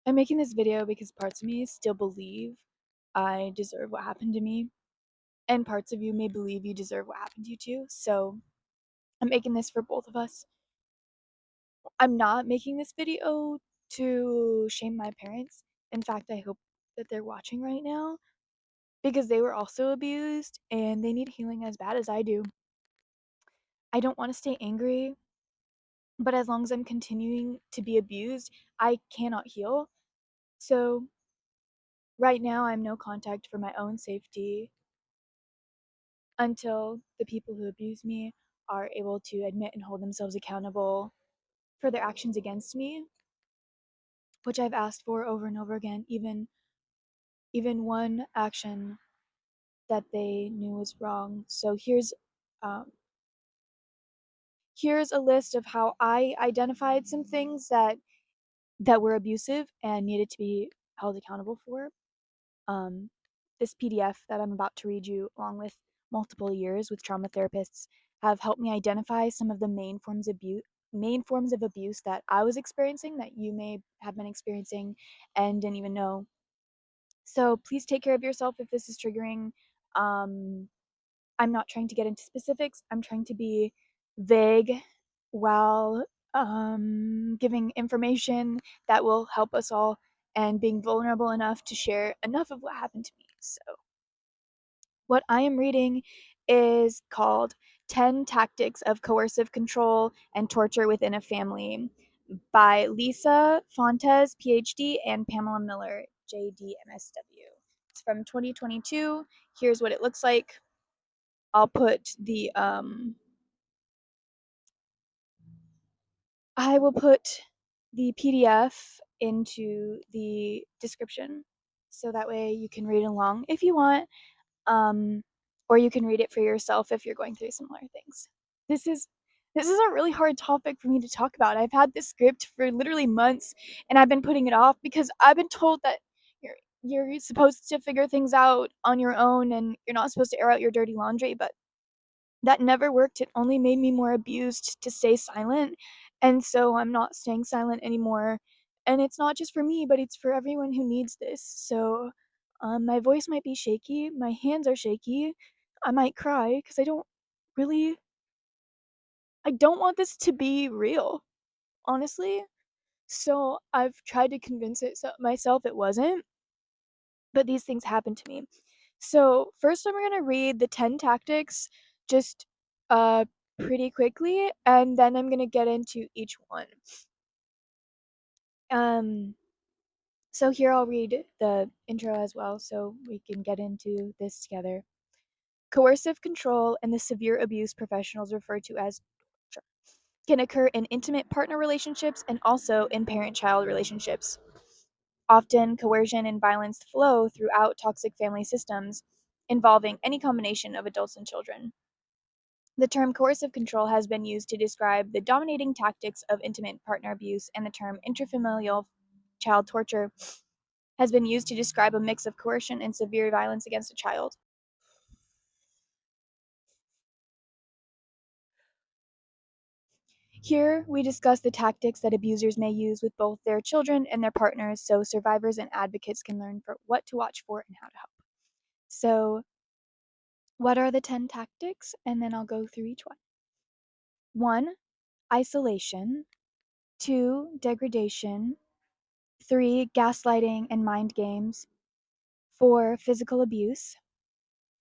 I'm making this video because parts of me still believe I deserve what happened to me, and parts of you may believe you deserve what happened to you too. So I'm making this for both of us. I'm not making this video to shame my parents. In fact, I hope that they're watching right now because they were also abused and they need healing as bad as I do. I don't want to stay angry, but as long as I'm continuing to be abused, I cannot heal. So right now, I'm no contact for my own safety until the people who abuse me are able to admit and hold themselves accountable for their actions against me, which I've asked for over and over again, even one action that they knew was wrong. So um, here's a list of how I identified some things that were abusive and needed to be held accountable for. Um, this PDF that I'm about to read you, along with multiple years with trauma therapists, have helped me identify some of the main forms of abuse that I was experiencing that you may have been experiencing and didn't even know. So please take care of yourself if this is triggering. Um, I'm not trying to get into specifics. I'm trying to be vague while giving information that will help us all and being vulnerable enough to share enough of what happened to me. So, what I am reading is called 10 Tactics of Coercive Control and Torture Within a Family by Lisa Fontes, PhD, and Pamela Miller, JD, MSW. It's from 2022. Here's what it looks like. I'll put the I will put the PDF into the description so that way you can read along if you want, um, or you can read it for yourself if you're going through similar things. This is this is a really hard topic for me to talk about. I've had this script for literally months and I've been putting it off because I've been told that you're supposed to figure things out on your own and you're not supposed to air out your dirty laundry, but that never worked. It only made me more abused to stay silent. And so I'm not staying silent anymore. And it's not just for me, but it's for everyone who needs this. So my voice might be shaky, my hands are shaky. I might cry because really, I don't want this to be real, honestly. So I've tried to convince myself it wasn't, but these things happen to me. So first I'm gonna read the 10 tactics just uh pretty quickly, and then I'm gonna get into each one. Um so here I'll read the intro as well so we can get into this together. Coercive control and the severe abuse professionals refer to as torture can occur in intimate partner relationships and also in parent-child relationships. Often, coercion and violence flow throughout toxic family systems, involving any combination of adults and children. The term coercive control has been used to describe the dominating tactics of intimate partner abuse, and the term intrafamilial child torture has been used to describe a mix of coercion and severe violence against a child. Here, we discuss the tactics that abusers may use with both their children and their partners so survivors and advocates can learn for what to watch for and how to help. So, what are the 10 tactics? And then I'll go through each one. 1. Isolation. 2. Degradation. 3. Gaslighting and mind games. 4. Physical abuse.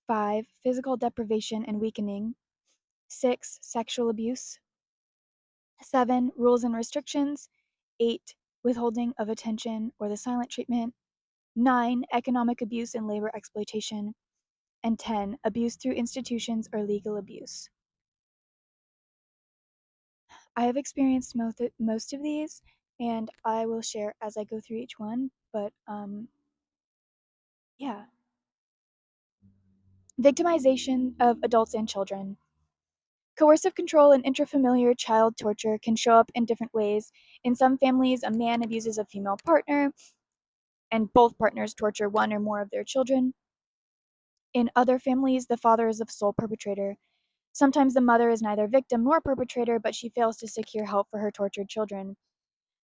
5. Physical deprivation and weakening. 6. Sexual abuse. 7. Rules and restrictions. 8. Withholding of attention or the silent treatment. 9. Economic abuse and labor exploitation. And 10. Abuse through institutions or legal abuse. I have experienced most of these, and I will share as I go through each one, but yeah. Victimization of adults and children. Coercive control and intrafamiliar child torture can show up in different ways. In some families, a man abuses a female partner, and both partners torture one or more of their children. In other families, the father is the sole perpetrator. Sometimes the mother is neither victim nor perpetrator, but she fails to secure help for her tortured children.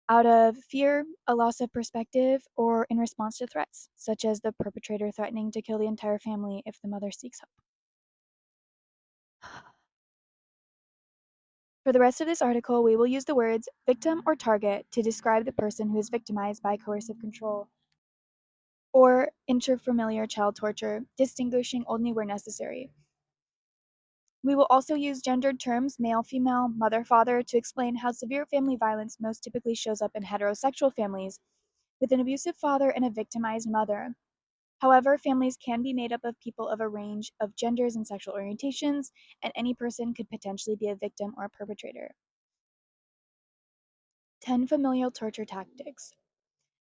out of fear, a loss of perspective, or in response to threats, such as the perpetrator threatening to kill the entire family if the mother seeks help. For the rest of this article, we will use the words victim or target to describe the person who is victimized by coercive control or intrafamiliar child torture, distinguishing only where necessary. We will also use gendered terms, male, female, mother, father, to explain how severe family violence most typically shows up in heterosexual families, with an abusive father and a victimized mother. However, families can be made up of people of a range of genders and sexual orientations, and any person could potentially be a victim or a perpetrator. 10 familial torture tactics.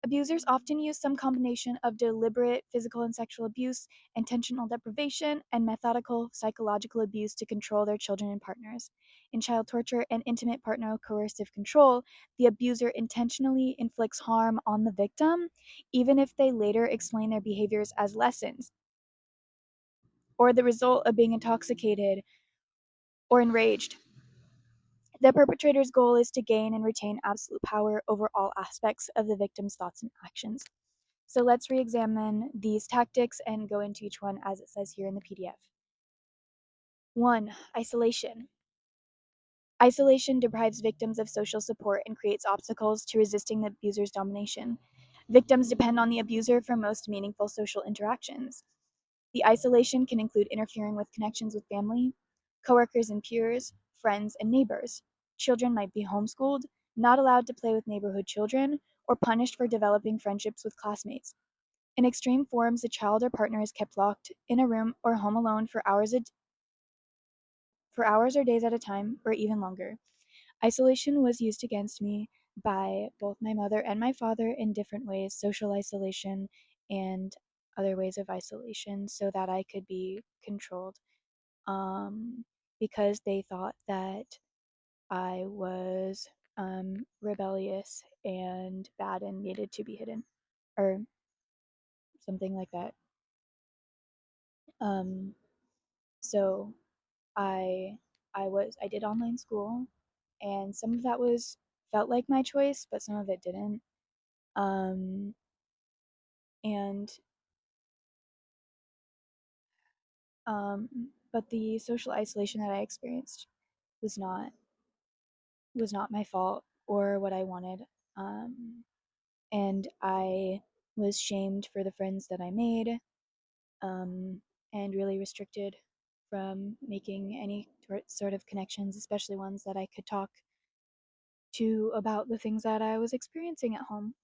Abusers often use some combination of deliberate physical and sexual abuse, intentional deprivation, and methodical psychological abuse to control their children and partners. In child torture and intimate partner coercive control, the abuser intentionally inflicts harm on the victim, even if they later explain their behaviors as lessons, or the result of being intoxicated or enraged. The perpetrator's goal is to gain and retain absolute power over all aspects of the victim's thoughts and actions. So let's re-examine these tactics and go into each one as it says here in the PDF. 1. Isolation. Isolation deprives victims of social support and creates obstacles to resisting the abuser's domination. Victims depend on the abuser for most meaningful social interactions. The isolation can include interfering with connections with family, coworkers and peers, friends, and neighbors. Children might be homeschooled, not allowed to play with neighborhood children, or punished for developing friendships with classmates. In extreme forms, the child or partner is kept locked in a room or home alone for hours or days at a time, or even longer. Isolation was used against me by both my mother and my father in different ways, social isolation and other ways of isolation, so that I could be controlled, because they thought that I was rebellious and bad and needed to be hidden, or something like that. Um, so I did online school, and some of that was felt like my choice, but some of it didn't. Um, and um, but the social isolation that I experienced was not my fault or what I wanted. Um, and I was shamed for the friends that I made, um, and really restricted from making any sort of connections, especially ones that I could talk to about the things that I was experiencing at home.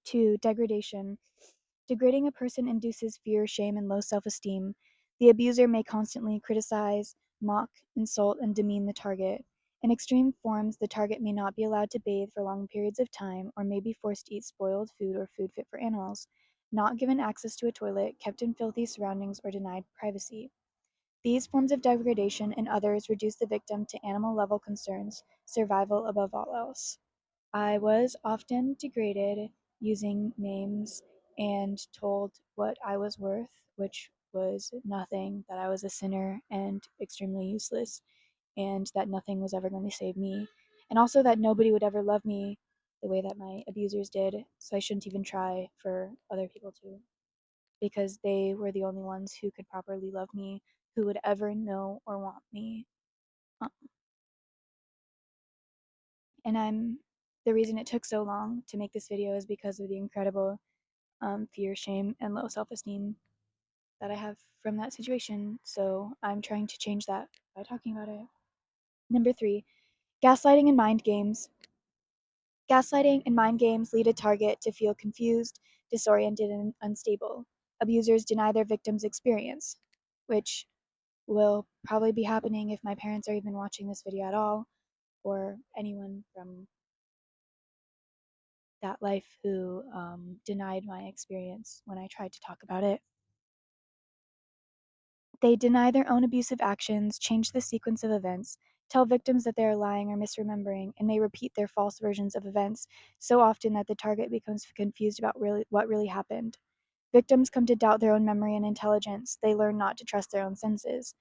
2. Degradation. Degrading a person induces fear, shame, and low self esteem. The abuser may constantly criticize, mock, insult, and demean the target. In extreme forms, the target may not be allowed to bathe for long periods of time or may be forced to eat spoiled food or food fit for animals, not given access to a toilet, kept in filthy surroundings, or denied privacy. These forms of degradation and others reduce the victim to animal level concerns, survival above all else. I was often degraded using names and told what I was worth, which was nothing, that I was a sinner and extremely useless, and that nothing was ever going to save me, and also that nobody would ever love me the way that my abusers did, so I shouldn't even try for other people to, because they were the only ones who could properly love me, who would ever know or want me. Uh, And the reason it took so long to make this video is because of the incredible fear, shame, and low self esteem that I have from that situation. So I'm trying to change that by talking about it. Number 3, gaslighting and mind games. Gaslighting and mind games lead a target to feel confused, disoriented, and unstable. Abusers deny their victims' experience, which will probably be happening if my parents are even watching this video at all, or anyone from that life who denied my experience when I tried to talk about it. They deny their own abusive actions, change the sequence of events, tell victims that they are lying or misremembering, and may repeat their false versions of events so often that the target becomes confused about what really happened. Victims come to doubt their own memory and intelligence. They learn not to trust their own senses.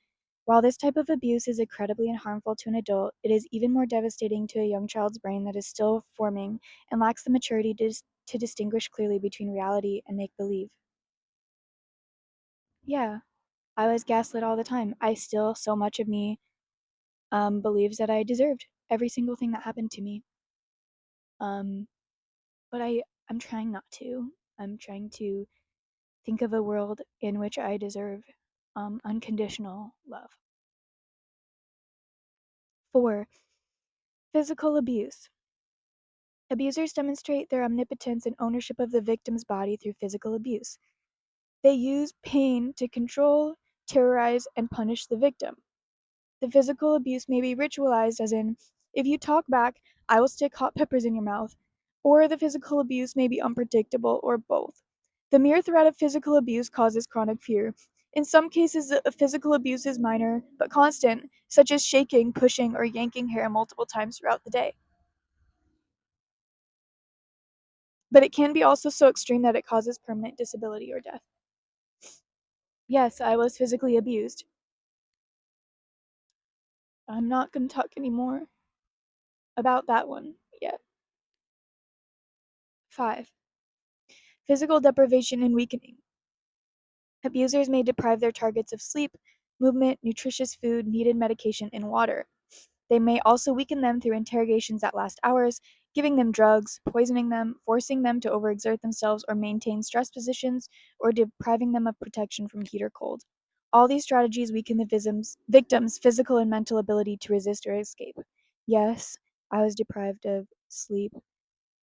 While this type of abuse is incredibly harmful to an adult, it is even more devastating to a young child's brain that is still forming and lacks the maturity to distinguish clearly between reality and make believe. Yeah, I was gaslit all the time. I still, so much of me believes that I deserved every single thing that happened to me. Um, but I'm trying not to. I'm trying to think of a world in which I deserve unconditional love. 4. Physical abuse. Abusers demonstrate their omnipotence and ownership of the victim's body through physical abuse. They use pain to control, terrorize, and punish the victim. The physical abuse may be ritualized, as in, if you talk back, I will stick hot peppers in your mouth, or the physical abuse may be unpredictable, or both. The mere threat of physical abuse causes chronic fear. In some cases, the physical abuse is minor but constant, such as shaking, pushing, or yanking hair multiple times throughout the day. But it can be also so extreme that it causes permanent disability or death. Yes, I was physically abused. I'm not going to talk anymore about that one yet. 5. Physical deprivation and weakening. Abusers may deprive their targets of sleep, movement, nutritious food, needed medication, and water. They may also weaken them through interrogations that last hours, giving them drugs, poisoning them, forcing them to overexert themselves or maintain stress positions, or depriving them of protection from heat or cold. All these strategies weaken the victim's physical and mental ability to resist or escape. Yes, I was deprived of sleep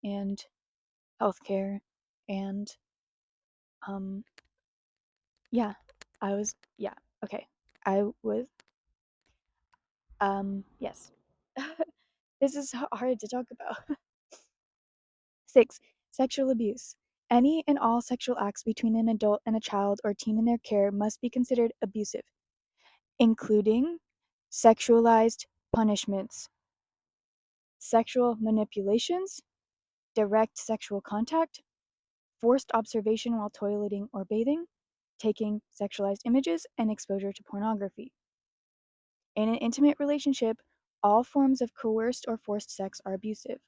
and healthcare and um yeah, yeah, okay. I was yes. This is hard to talk about. 6. Sexual abuse. Any and all sexual acts between an adult and a child or teen in their care must be considered abusive, including sexualized punishments, sexual manipulations, direct sexual contact, forced observation while toileting or bathing, taking sexualized images, and exposure to pornography. In an intimate relationship, all forms of coerced or forced sex are abusive.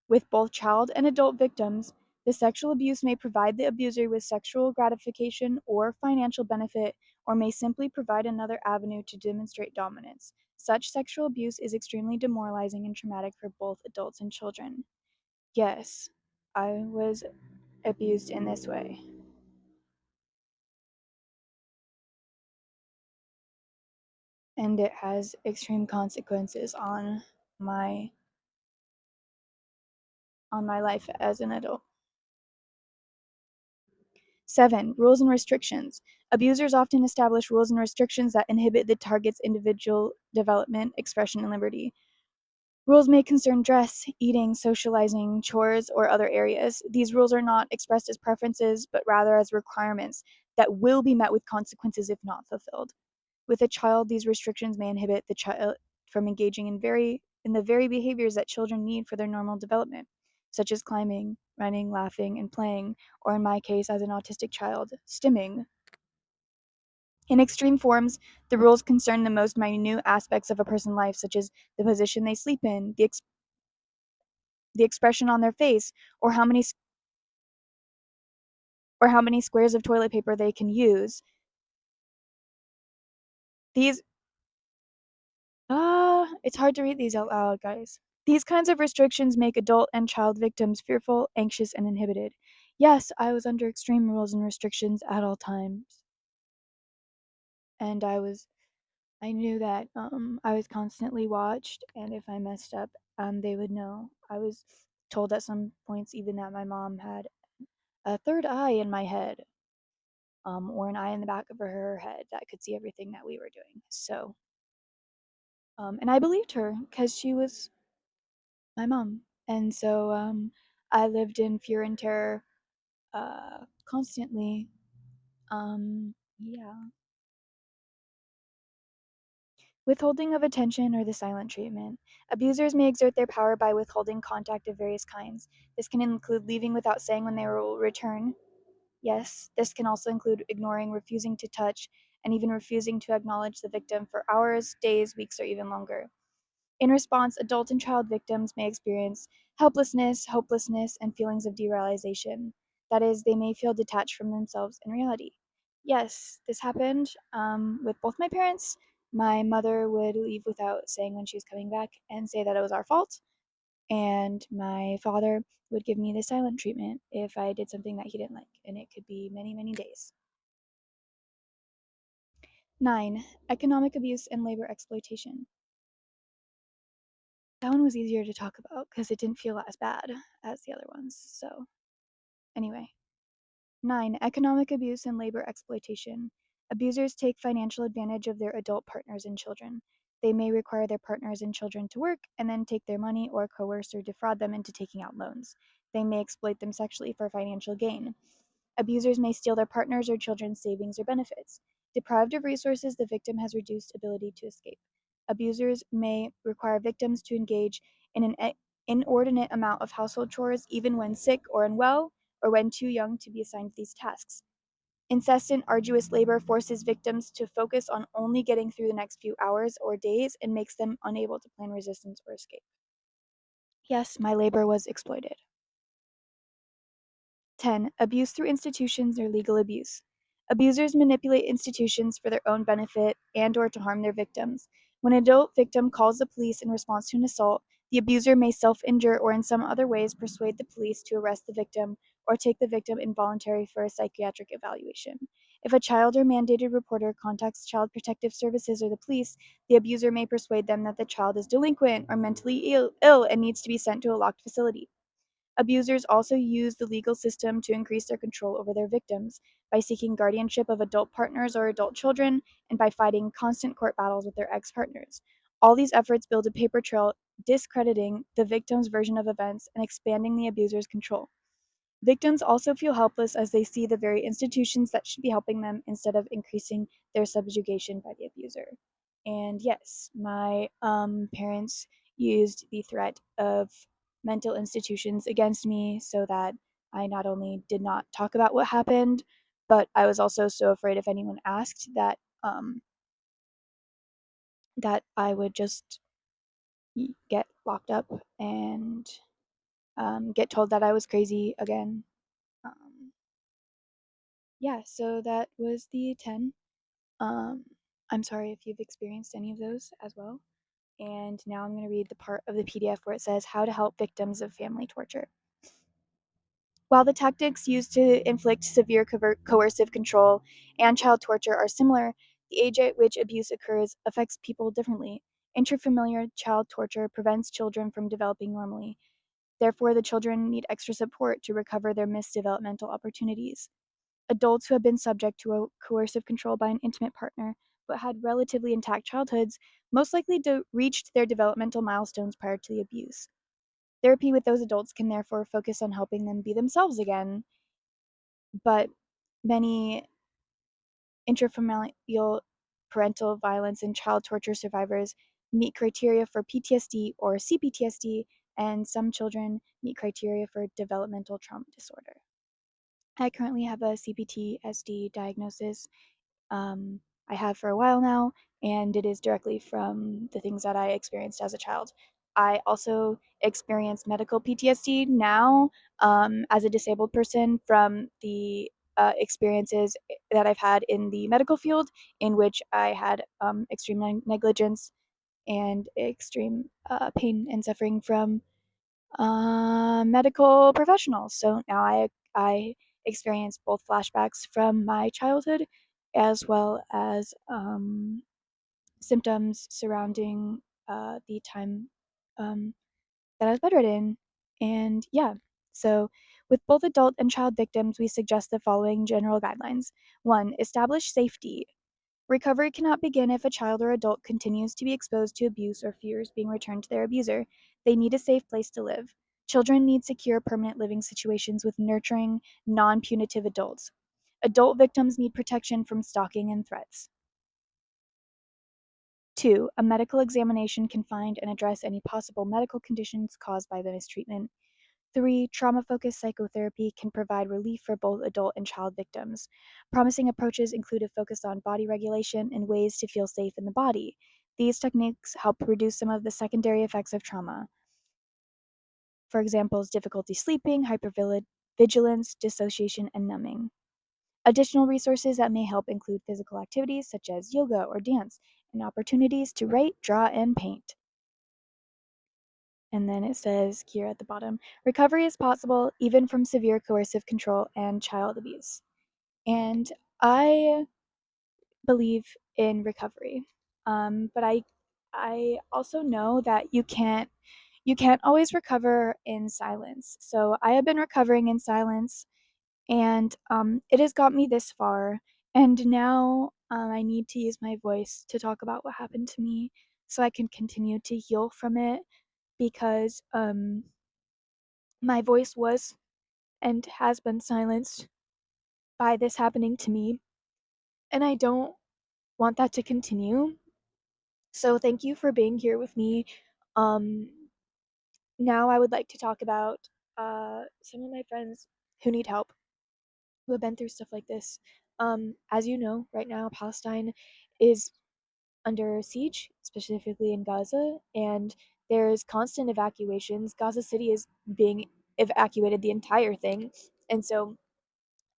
With both child and adult victims, the sexual abuse may provide the abuser with sexual gratification or financial benefit, or may simply provide another avenue to demonstrate dominance. Such sexual abuse is extremely demoralizing and traumatic for both adults and children. Yes, I was abused in this way, and it has extreme consequences my on my life as an adult. 7. Rules and restrictions. Abusers often establish rules and restrictions that inhibit the target's individual development, expression, and liberty. Rules may concern dress, eating, socializing, chores, or other areas. These rules are not expressed as preferences, but rather as requirements that will be met with consequences if not fulfilled. With a child, these restrictions may inhibit the child from engaging in the very behaviors that children need for their normal development, such as climbing, running, laughing, and playing, or in my case, as an autistic child, stimming. In extreme forms, the rules concern the most minute aspects of a person's life, such as the position they sleep in, the expression on their face, or how many squares of toilet paper they can use. These it's hard to read these out loud, guys. These kinds of restrictions make adult and child victims fearful, anxious, and inhibited. Yes, I was under extreme rules and restrictions at all times. And I knew that I was constantly watched, and if I messed up, they would know. I was told at some points even that my mom had a third eye in my head, or an eye in the back of her head that could see everything that we were doing. So, and I believed her because she was my mom. And so I lived in fear and terror constantly. Yeah. Withholding of attention or the silent treatment. Abusers may exert their power by withholding contact of various kinds. This can include leaving without saying when they will return. Yes, this can also include ignoring, refusing to touch, and even refusing to acknowledge the victim for hours, days, weeks, or even longer. In response, adult and child victims may experience helplessness, hopelessness, and feelings of derealization. That is, they may feel detached from themselves in reality. Yes, this happened with both my parents. My mother would leave without saying when she was coming back and say that it was our fault. And my father would give me the silent treatment if I did something that he didn't like, and it could be many, many days. 9. Economic abuse and labor exploitation. That one was easier to talk about because it didn't feel as bad as the other ones. So, anyway. 9. Economic abuse and labor exploitation. Abusers take financial advantage of their adult partners and children. They may require their partners and children to work and then take their money or coerce or defraud them into taking out loans. They may exploit them sexually for financial gain. Abusers may steal their partners or children's savings or benefits. Deprived of resources, the victim has reduced ability to escape. Abusers may require victims to engage in an inordinate amount of household chores even when sick or unwell, or when too young to be assigned these tasks. Incessant, arduous labor forces victims to focus on only getting through the next few hours or days and makes them unable to plan resistance or escape. Yes, my labor was exploited. 10. Abuse through institutions or legal abuse. Abusers manipulate institutions for their own benefit and or to harm their victims. When an adult victim calls the police in response to an assault, the abuser may self-injure or in some other ways persuade the police to arrest the victim or take the victim involuntarily for a psychiatric evaluation. If a child or mandated reporter contacts Child Protective Services or the police, the abuser may persuade them that the child is delinquent or mentally ill and needs to be sent to a locked facility. Abusers also use the legal system to increase their control over their victims by seeking guardianship of adult partners or adult children and by fighting constant court battles with their ex partners. All these efforts build a paper trail discrediting the victim's version of events and expanding the abuser's control. Victims also feel helpless as they see the very institutions that should be helping them instead of increasing their subjugation by the abuser. And yes, my parents used the threat of mental institutions against me so that I not only did not talk about what happened, but I was also so afraid if anyone asked that I would just get locked up and get told that I was crazy again. Um, yeah, so that was the 10. Um, I'm sorry if you've experienced any of those as well. And now I'm going to read the part of the PDF where it says how to help victims of family torture. While the tactics used to inflict severe coercive control and child torture are similar, the age at which abuse occurs affects people differently. Intrafamiliar child torture prevents children from developing normally. Therefore, the children need extra support to recover their missed developmental opportunities. Adults who have been subject to a coercive control by an intimate partner but had relatively intact childhoods most likely reached their developmental milestones prior to the abuse. Therapy with those adults can therefore focus on helping them be themselves again, but many intrafamilial parental violence and child torture survivors meet criteria for PTSD or CPTSD, and some children meet criteria for developmental trauma disorder. I currently have a CPTSD diagnosis. I have for a while now, and it is directly from the things that I experienced as a child. I also experience medical PTSD now as a disabled person from the experiences that I've had in the medical field, in which I had extreme negligence and extreme pain and suffering from medical professionals. So now I experience both flashbacks from my childhood as well as symptoms surrounding the time that I was bedridden. And yeah, so with both adult and child victims, we suggest the following general guidelines. 1. Establish safety. Recovery cannot begin if a child or adult continues to be exposed to abuse or fears being returned to their abuser. They need a safe place to live. Children need secure, permanent living situations with nurturing, non punitive adults. Adult victims need protection from stalking and threats. 2. A medical examination can find and address any possible medical conditions caused by the mistreatment. 3. Trauma-focused psychotherapy can provide relief for both adult and child victims. Promising approaches include a focus on body regulation and ways to feel safe in the body. These techniques help reduce some of the secondary effects of trauma. For example, difficulty sleeping, hypervigilance, dissociation, and numbing. Additional resources that may help include physical activities such as yoga or dance, and opportunities to write, draw, and paint. And then it says here at the bottom, recovery is possible even from severe coercive control and child abuse. And I believe in recovery. But I also know that you can't always recover in silence. So I have been recovering in silence, and it has got me this far. And now I need to use my voice to talk about what happened to me so I can continue to heal from it, because my voice was and has been silenced by this happening to me, and I don't want that to continue. So thank you for being here with me. Um, Now I would like to talk about some of my friends who need help, who have been through stuff like this. As you know, right now Palestine is under siege, specifically in Gaza, and there's constant evacuations. Gaza City is being evacuated, the entire thing. And so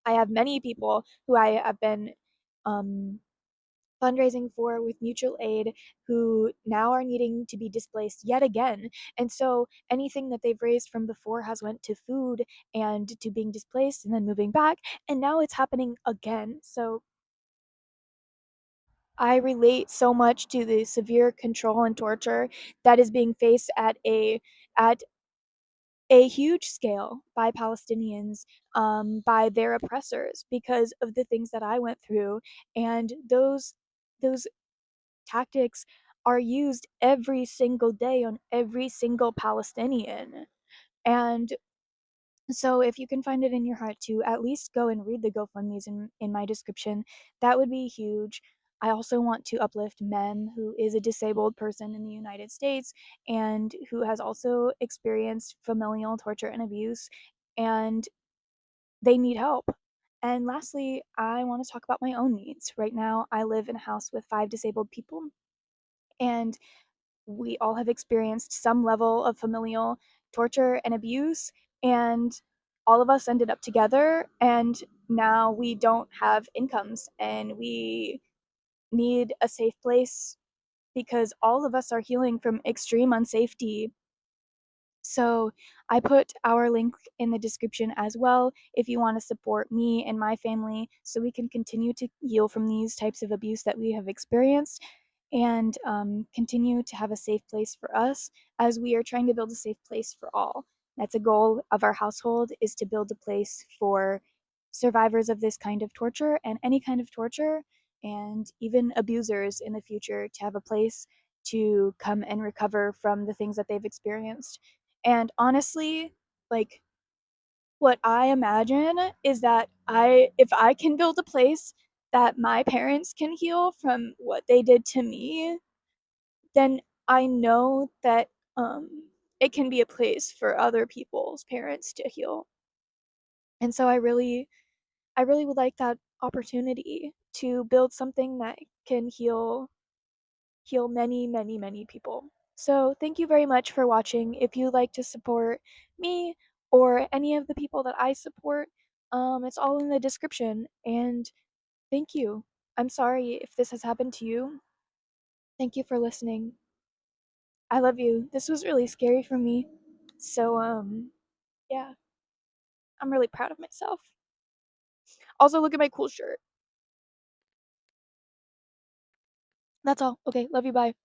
I have many people who I have been um, fundraising for with mutual aid, who now are needing to be displaced yet again. And so anything that they've raised from before has went to food and to being displaced and then moving back, and now it's happening again. So I relate so much to the severe control and torture that is being faced at a huge scale by Palestinians, by their oppressors, because of the things that I went through. And those tactics are used every single day on every single Palestinian. And so if you can find it in your heart to at least go and read the GoFundMe's in my description, that would be huge. I also want to uplift Mem, who is a disabled person in the United States and who has also experienced familial torture and abuse, and they need help. And lastly, I want to talk about my own needs. Right now, I live in a house with 5 disabled people, and we all have experienced some level of familial torture and abuse, and all of us ended up together, and now we don't have incomes, and we need a safe place because all of us are healing from extreme unsafety. So I put our link in the description as well if you want to support me and my family so we can continue to heal from these types of abuse that we have experienced, and continue to have a safe place for us as we are trying to build a safe place for all. That's a goal of our household, is to build a place for survivors of this kind of torture and any kind of torture, and even abusers in the future, to have a place to come and recover from the things that they've experienced. And honestly, like, what I imagine is that if I can build a place that my parents can heal from what they did to me, then I know that it can be a place for other people's parents to heal. And so I really would like that opportunity to build something that can heal many, many, many people. So thank you very much for watching. If you'd like to support me or any of the people that I support, it's all in the description. And thank you. I'm sorry if this has happened to you. Thank you for listening. I love you. This was really scary for me. So yeah, I'm really proud of myself. Also, look at my cool shirt. That's all. Okay, love you. Bye.